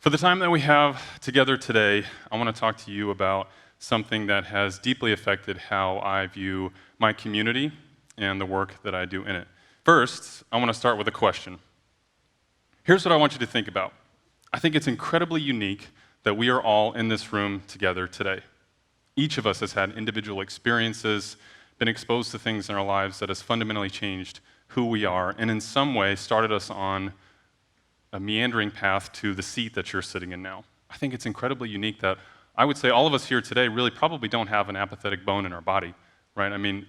For the time that we have together today, I want to talk to you about something that has deeply affected how I view my community and the work that I do in it. First, I want to start with a question. Here's what I want you to think about. I think it's incredibly unique that we are all in this room together today. Each of us has had individual experiences, been exposed to things in our lives that has fundamentally changed who we are, and in some way started us on a meandering path to the seat that you're sitting in now. I think it's incredibly unique that I would say all of us here today really probably don't have an apathetic bone in our body, right? I mean,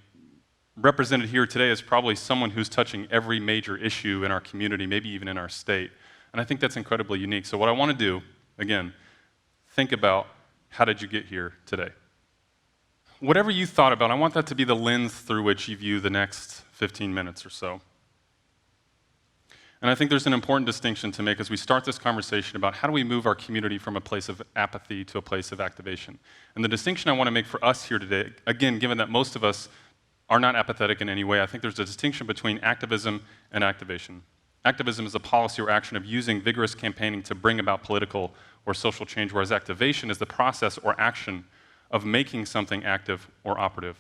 represented here today is probably someone who's touching every major issue in our community, maybe even in our state. And I think that's incredibly unique. So what I want to do, again, think about how did you get here today? Whatever you thought about, I want that to be the lens through which you view the next 15 minutes or so. And I think there's an important distinction to make as we start this conversation about how do we move our community from a place of apathy to a place of activation. And the distinction I want to make for us here today, again, given that most of us are not apathetic in any way, I think there's a distinction between activism and activation. Activism is a policy or action of using vigorous campaigning to bring about political or social change, whereas activation is the process or action of making something active or operative.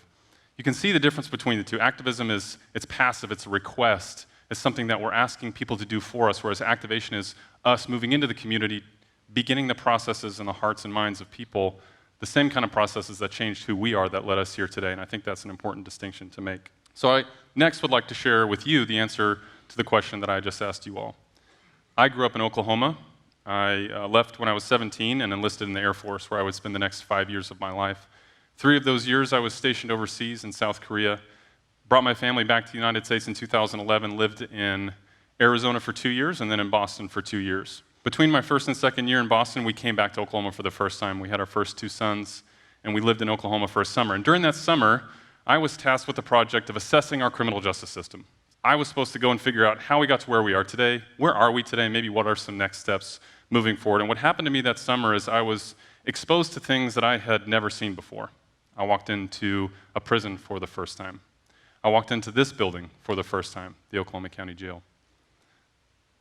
You can see the difference between the two. Activism is, it's passive, it's a request. It's something that we're asking people to do for us, whereas activation is us moving into the community, beginning the processes in the hearts and minds of people, the same kind of processes that changed who we are that led us here today, and I think that's an important distinction to make. So I next would like to share with you the answer to the question that I just asked you all. I grew up in Oklahoma. I left when I was 17 and enlisted in the Air Force, where I would spend the next 5 years of my life. 3 of those years I was stationed overseas in South Korea. Brought my family back to the United States in 2011, lived in Arizona for 2 years, and then in Boston for 2 years. Between my first and second year in Boston, we came back to Oklahoma for the first time. We had our first 2 sons, and we lived in Oklahoma for a summer. And during that summer, I was tasked with the project of assessing our criminal justice system. I was supposed to go and figure out how we got to where we are today, where are we today, maybe what are some next steps moving forward. And what happened to me that summer is I was exposed to things that I had never seen before. I walked into a prison for the first time. I walked into this building for the first time, the Oklahoma County Jail.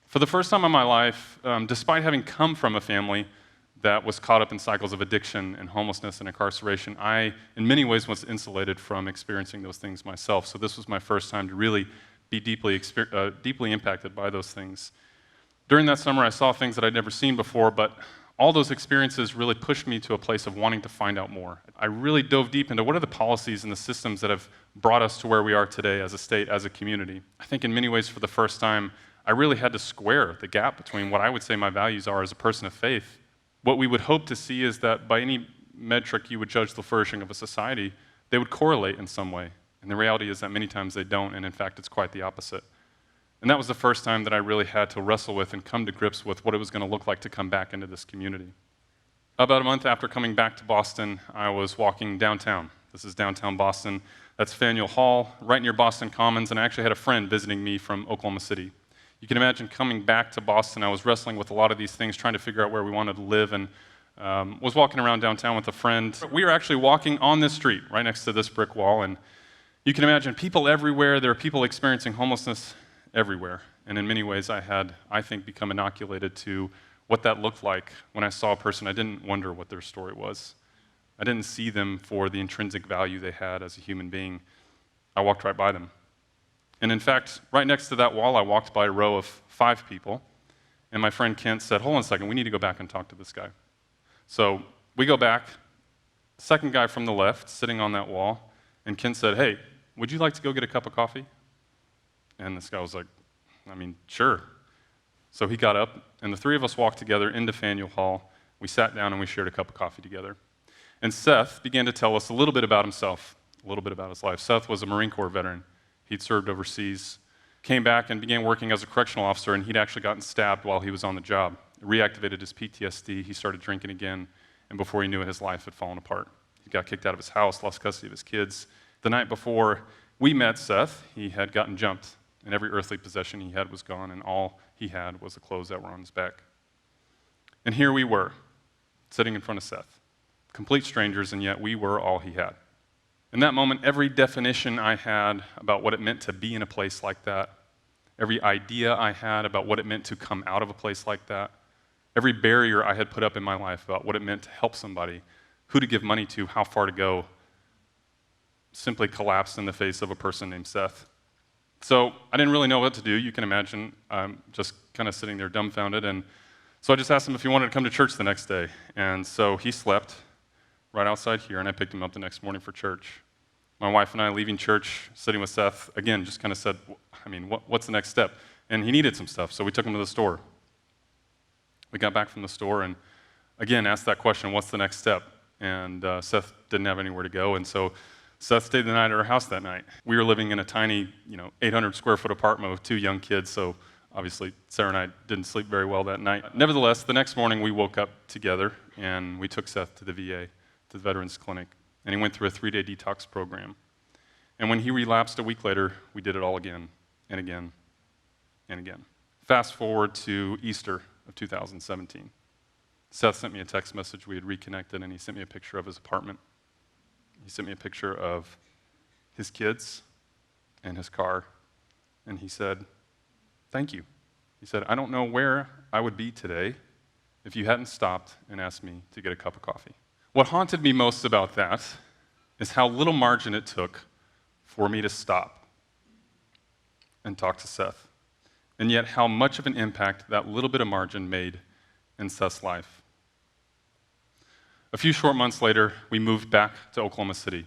For the first time in my life, despite having come from a family that was caught up in cycles of addiction and homelessness and incarceration, I, in many ways, was insulated from experiencing those things myself. So this was my first time to really be deeply impacted by those things. During that summer, I saw things that I'd never seen before, but all those experiences really pushed me to a place of wanting to find out more. I really dove deep into what are the policies and the systems that have brought us to where we are today as a state, as a community. I think in many ways, for the first time, I really had to square the gap between what I would say my values are as a person of faith. What we would hope to see is that by any metric you would judge the flourishing of a society, they would correlate in some way. And the reality is that many times they don't, and in fact, it's quite the opposite. And that was the first time that I really had to wrestle with and come to grips with what it was going to look like to come back into this community. About a month after coming back to Boston, I was walking downtown. This is downtown Boston. That's Faneuil Hall, right near Boston Commons, and I actually had a friend visiting me from Oklahoma City. You can imagine coming back to Boston, I was wrestling with a lot of these things, trying to figure out where we wanted to live, and was walking around downtown with a friend. We were actually walking on this street, right next to this brick wall, and you can imagine people everywhere. There are people experiencing homelessness everywhere. And in many ways, I had, I think, become inoculated to what that looked like when I saw a person. I didn't wonder what their story was. I didn't see them for the intrinsic value they had as a human being. I walked right by them. And in fact, right next to that wall, I walked by a row of 5 people, and my friend Kent said, "Hold on a second, we need to go back and talk to this guy." So we go back, second guy from the left, sitting on that wall, and Kent said, "Hey, would you like to go get a cup of coffee?" And this guy was like, sure. So he got up, and the 3 of us walked together into Faneuil Hall. We sat down and we shared a cup of coffee together. And Seth began to tell us a little bit about himself, a little bit about his life. Seth was a Marine Corps veteran. He'd served overseas, came back and began working as a correctional officer, and he'd actually gotten stabbed while he was on the job. It reactivated his PTSD. He started drinking again, and before he knew it, his life had fallen apart. He got kicked out of his house, lost custody of his kids. The night before we met Seth, he had gotten jumped, and every earthly possession he had was gone, and all he had was the clothes that were on his back. And here we were, sitting in front of Seth, complete strangers, and yet we were all he had. In that moment, every definition I had about what it meant to be in a place like that, every idea I had about what it meant to come out of a place like that, Every barrier I had put up in my life about what it meant to help somebody, who to give money to, how far to go, simply collapsed in the face of a person named Seth. So I didn't really know what to do. You can imagine I'm just kind of sitting there dumbfounded. And so I just asked him if he wanted to come to church the next day. And so he slept right outside here, and I picked him up the next morning for church. My wife and I, leaving church, sitting with Seth, again, just kind of said, what's the next step? And he needed some stuff, so we took him to the store. We got back from the store and, again, asked that question, what's the next step? And Seth didn't have anywhere to go, and so Seth stayed the night at our house that night. We were living in a tiny, 800-square-foot apartment with 2 young kids, so obviously Sarah and I didn't sleep very well that night. Nevertheless, the next morning we woke up together, and we took Seth to the VA, to the Veterans Clinic, and he went through a 3-day detox program. And when he relapsed a week later, we did it all again and again and again. Fast forward to Easter of 2017. Seth sent me a text message. We had reconnected, and he sent me a picture of his apartment. He sent me a picture of his kids and his car, and he said, "Thank you." He said, "I don't know where I would be today if you hadn't stopped and asked me to get a cup of coffee." What haunted me most about that is how little margin it took for me to stop and talk to Seth, and yet how much of an impact that little bit of margin made in Seth's life. A few short months later, we moved back to Oklahoma City.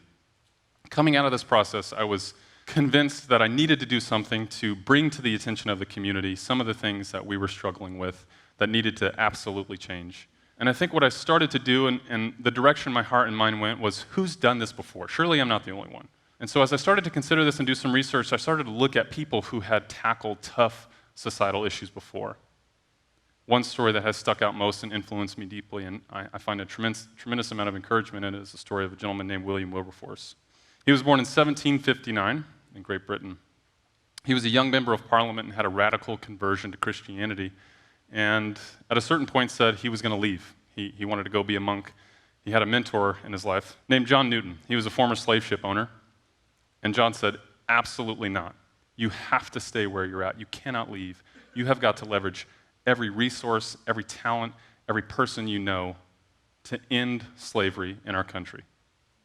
Coming out of this process, I was convinced that I needed to do something to bring to the attention of the community some of the things that we were struggling with that needed to absolutely change. And I think what I started to do, and the direction my heart and mind went, was who's done this before? Surely I'm not the only one. And so as I started to consider this and do some research, I started to look at people who had tackled tough societal issues before. One story that has stuck out most and influenced me deeply, and I find a tremendous amount of encouragement in it, is the story of a gentleman named William Wilberforce. He was born in 1759 in Great Britain. He was a young member of Parliament and had a radical conversion to Christianity, and at a certain point said he was going to leave. He wanted to go be a monk. He had a mentor in his life named John Newton. He was a former slave ship owner, and John said, "Absolutely not. You have to stay where you're at. You cannot leave. You have got to leverage every resource, every talent, every person you know to end slavery in our country."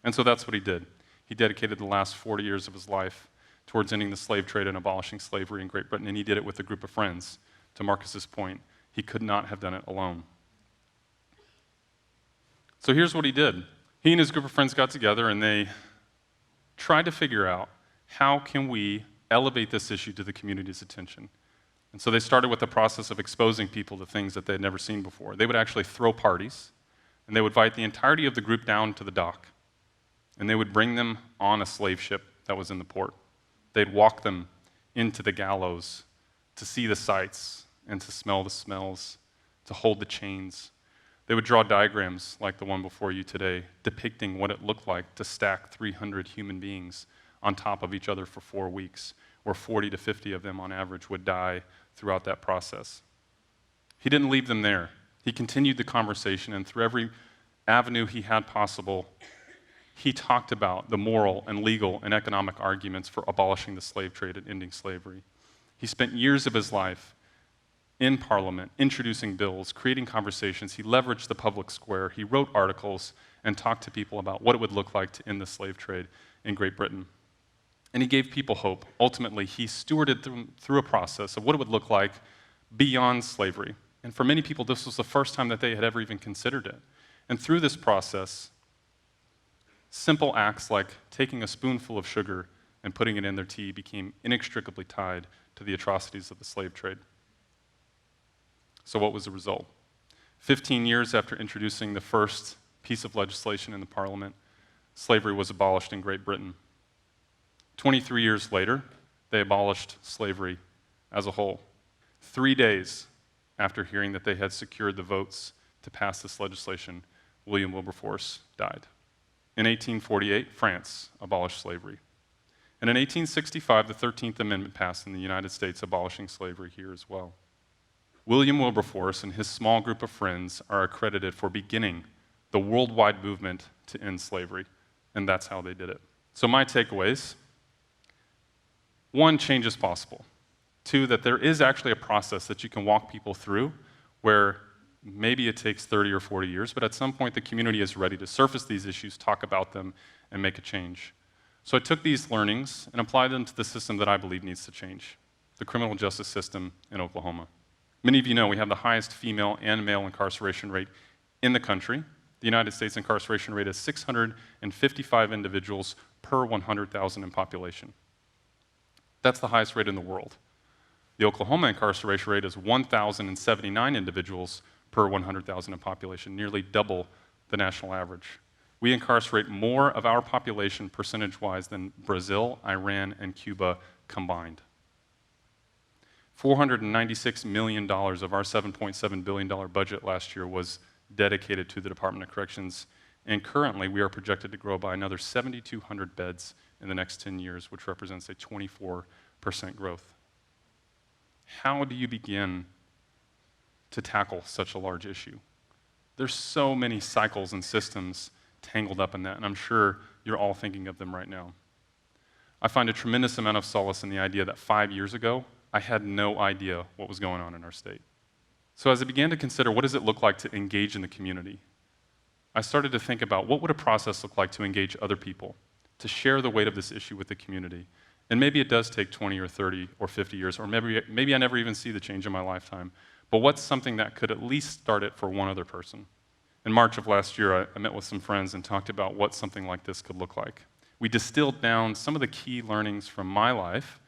And so that's what he did. He dedicated the last 40 years of his life towards ending the slave trade and abolishing slavery in Great Britain, and he did it with a group of friends. To Marcus's point, he could not have done it alone. So here's what he did. He and his group of friends got together, and they tried to figure out, how can we elevate this issue to the community's attention? And so they started with the process of exposing people to things that they had never seen before. They would actually throw parties, and they would invite the entirety of the group down to the dock, and they would bring them on a slave ship that was in the port. They'd walk them into the gallows to see the sights and to smell the smells, to hold the chains. They would draw diagrams like the one before you today, depicting what it looked like to stack 300 human beings on top of each other for 4 weeks, where 40 to 50 of them on average would die throughout that process. He didn't leave them there. He continued the conversation, and through every avenue he had possible, he talked about the moral and legal and economic arguments for abolishing the slave trade and ending slavery. He spent years of his life in Parliament, introducing bills, creating conversations. He leveraged the public square. He wrote articles and talked to people about what it would look like to end the slave trade in Great Britain. And he gave people hope. Ultimately, he stewarded them through a process of what it would look like beyond slavery. And for many people, this was the first time that they had ever even considered it. And through this process, simple acts like taking a spoonful of sugar and putting it in their tea became inextricably tied to the atrocities of the slave trade. So what was the result? 15 years after introducing the first piece of legislation in the Parliament, slavery was abolished in Great Britain. 23 years later, they abolished slavery as a whole. 3 days after hearing that they had secured the votes to pass this legislation, William Wilberforce died. In 1848, France abolished slavery. And in 1865, the 13th Amendment passed in the United States, abolishing slavery here as well. William Wilberforce and his small group of friends are accredited for beginning the worldwide movement to end slavery, and that's how they did it. So my takeaways: 1, change is possible. 2, that there is actually a process that you can walk people through where Maybe it takes 30 or 40 years, but at some point the community is ready to surface these issues, talk about them, and make a change. So I took these learnings and applied them to the system that I believe needs to change, the criminal justice system in Oklahoma. Many of you know we have the highest female and male incarceration rate in the country. The United States incarceration rate is 655 individuals per 100,000 in population. That's the highest rate in the world. The Oklahoma incarceration rate is 1,079 individuals per 100,000 in population, nearly double the national average. We incarcerate more of our population percentage-wise than Brazil, Iran, and Cuba combined. $496 million of our $7.7 billion budget last year was dedicated to the Department of Corrections, and currently we are projected to grow by another 7,200 beds in the next 10 years, which represents a 24% growth. How do you begin to tackle such a large issue? There's so many cycles and systems tangled up in that, and I'm sure you're all thinking of them right now. I find a tremendous amount of solace in the idea that 5 years ago, I had no idea what was going on in our state. So as I began to consider what does it look like to engage in the community, I started to think about what would a process look like to engage other people, to share the weight of this issue with the community. And maybe it does take 20 or 30 or 50 years, or maybe I never even see the change in my lifetime, but what's something that could at least start it for one other person? In March of last year, I met with some friends and talked about what something like this could look like. We distilled down some of the key learnings from my life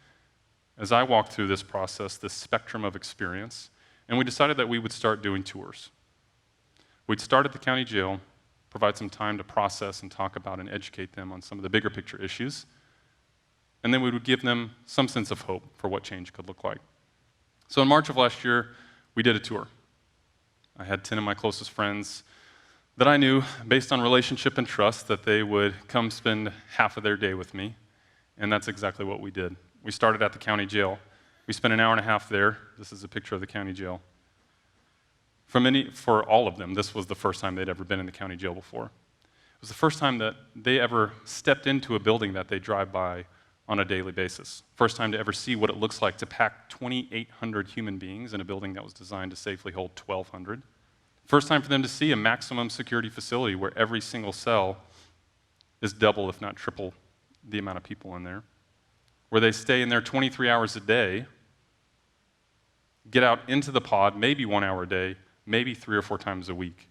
as I walked through this process, this spectrum of experience, and we decided that we would start doing tours. We'd start at the county jail, provide some time to process and talk about and educate them on some of the bigger picture issues, and then we would give them some sense of hope for what change could look like. So in March of last year, we did a tour. I had 10 of my closest friends that I knew, based on relationship and trust, that they would come spend half of their day with me, and that's exactly what we did. We started at the county jail. We spent an hour and a half there. This is a picture of the county jail. For all of them, this was the first time they'd ever been in the county jail before. It was the first time that they ever stepped into a building that they drive by on a daily basis. First time to ever see what it looks like to pack 2,800 human beings in a building that was designed to safely hold 1,200. First time for them to see a maximum security facility where every single cell is double, if not triple, the amount of people in there, where they stay in there 23 hours a day, get out into the pod maybe 1 hour a day, maybe 3 or 4 times a week.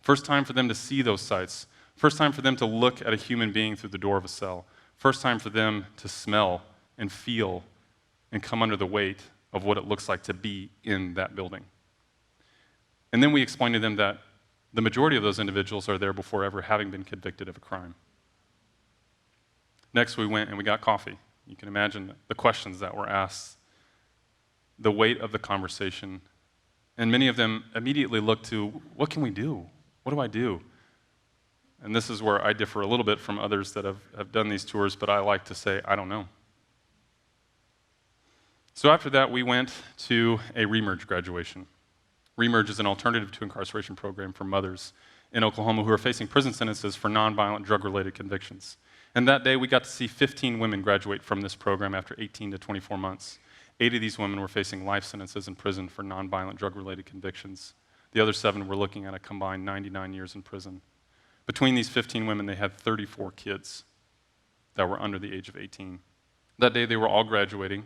First time for them to see those sights. First time for them to look at a human being through the door of a cell. First time for them to smell and feel and come under the weight of what it looks like to be in that building. And then we explained to them that the majority of those individuals are there before ever having been convicted of a crime. Next, we went and we got coffee. You can imagine the questions that were asked, the weight of the conversation, and many of them immediately looked to, what can we do? What do I do? And this is where I differ a little bit from others that have done these tours, but I like to say, I don't know. So after that, we went to a remerge graduation. Remerge is an alternative to incarceration program for mothers in Oklahoma who are facing prison sentences for nonviolent drug-related convictions. And that day, we got to see 15 women graduate from this program after 18 to 24 months. 8 of these women were facing life sentences in prison for nonviolent drug-related convictions. The other 7 were looking at a combined 99 years in prison. Between these 15 women, they had 34 kids that were under the age of 18. That day, they were all graduating.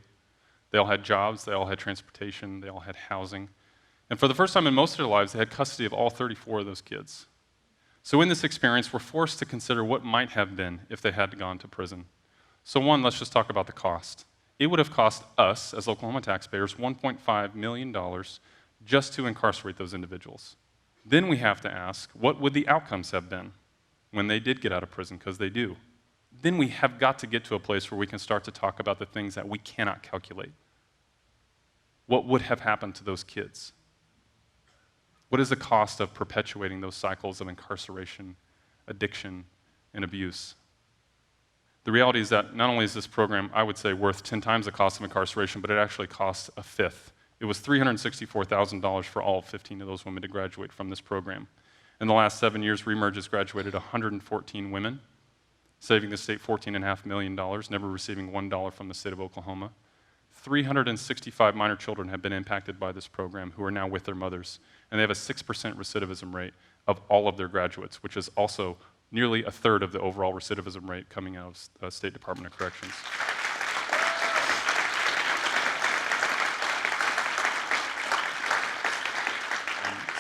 They all had jobs, they all had transportation, they all had housing. And for the first time in most of their lives, they had custody of all 34 of those kids. So in this experience, we're forced to consider what might have been if they had gone to prison. So one, let's just talk about the cost. It would have cost us, as Oklahoma taxpayers, $1.5 million just to incarcerate those individuals. Then we have to ask, what would the outcomes have been when they did get out of prison, because they do. Then we have got to get to a place where we can start to talk about the things that we cannot calculate. What would have happened to those kids? What is the cost of perpetuating those cycles of incarceration, addiction, and abuse? The reality is that not only is this program, I would say, worth 10 times the cost of incarceration, but it actually costs a fifth. It was $364,000 for all 15 of those women to graduate from this program. In the last 7 years, Remerge has graduated 114 women, saving the state $14.5 million, never receiving $1 from the state of Oklahoma. 365 minor children have been impacted by this program who are now with their mothers, and they have a 6% recidivism rate of all of their graduates, which is also nearly a third of the overall recidivism rate coming out of State Department of Corrections.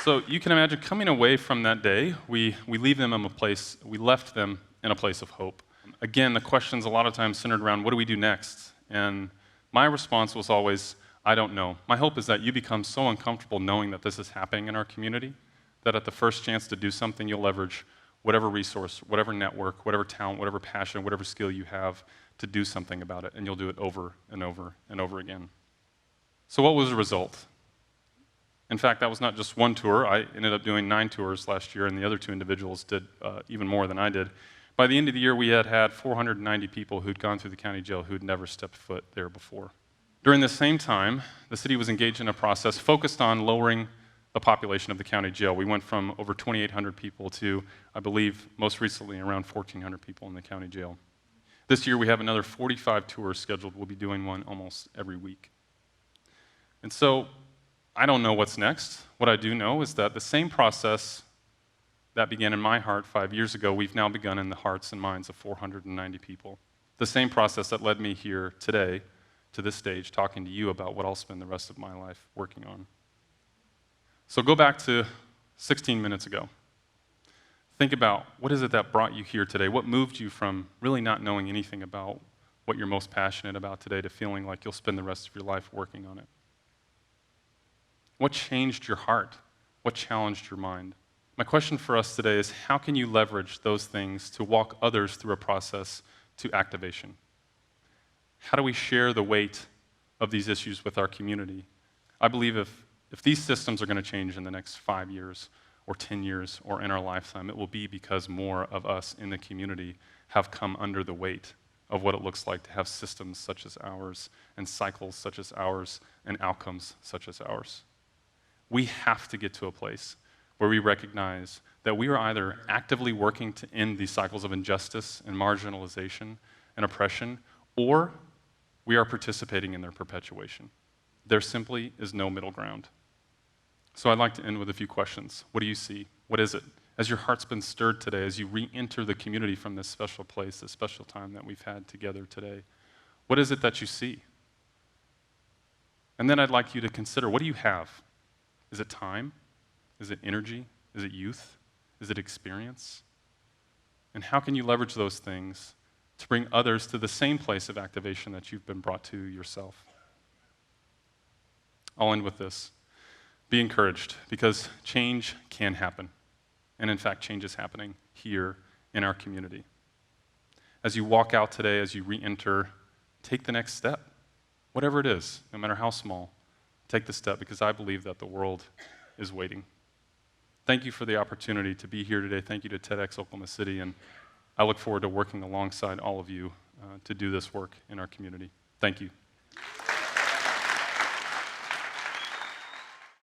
So you can imagine coming away from that day, we left them in a place of hope. Again, the questions a lot of times centered around, what do we do next? And my response was always, I don't know. My hope is that you become so uncomfortable knowing that this is happening in our community that at the first chance to do something, you'll leverage whatever resource, whatever network, whatever talent, whatever passion, whatever skill you have to do something about it, and you'll do it over and over and over again. So what was the result? In fact, that was not just one tour. I ended up doing 9 tours last year, and the other 2 individuals did even more than I did. By the end of the year, we had 490 people who'd gone through the county jail who'd never stepped foot there before. During the same time, the city was engaged in a process focused on lowering the population of the county jail. We went from over 2,800 people to, I believe, most recently around 1,400 people in the county jail. This year, we have another 45 tours scheduled. We'll be doing one almost every week. And so, I don't know what's next. What I do know is that the same process that began in my heart 5 years ago, we've now begun in the hearts and minds of 490 people. The same process that led me here today to this stage talking to you about what I'll spend the rest of my life working on. So go back to 16 minutes ago. Think about what is it that brought you here today? What moved you from really not knowing anything about what you're most passionate about today to feeling like you'll spend the rest of your life working on it? What changed your heart? What challenged your mind? My question for us today is, how can you leverage those things to walk others through a process to activation? How do we share the weight of these issues with our community? I believe if these systems are going to change in the next 5 years or 10 years or in our lifetime, it will be because more of us in the community have come under the weight of what it looks like to have systems such as ours and cycles such as ours and outcomes such as ours. We have to get to a place where we recognize that we are either actively working to end these cycles of injustice and marginalization and oppression, or we are participating in their perpetuation. There simply is no middle ground. So I'd like to end with a few questions. What do you see? What is it? As your heart's been stirred today, as you re-enter the community from this special place, this special time that we've had together today, what is it that you see? And then I'd like you to consider, what do you have? Is it time? Is it energy? Is it youth? Is it experience? And how can you leverage those things to bring others to the same place of activation that you've been brought to yourself? I'll end with this. Be encouraged, because change can happen. And in fact, change is happening here in our community. As you walk out today, as you re-enter, take the next step. Whatever it is, no matter how small, take the step, because I believe that the world is waiting. Thank you for the opportunity to be here today. Thank you to TEDxOklahomaCity, and I look forward to working alongside all of you to do this work in our community. Thank you.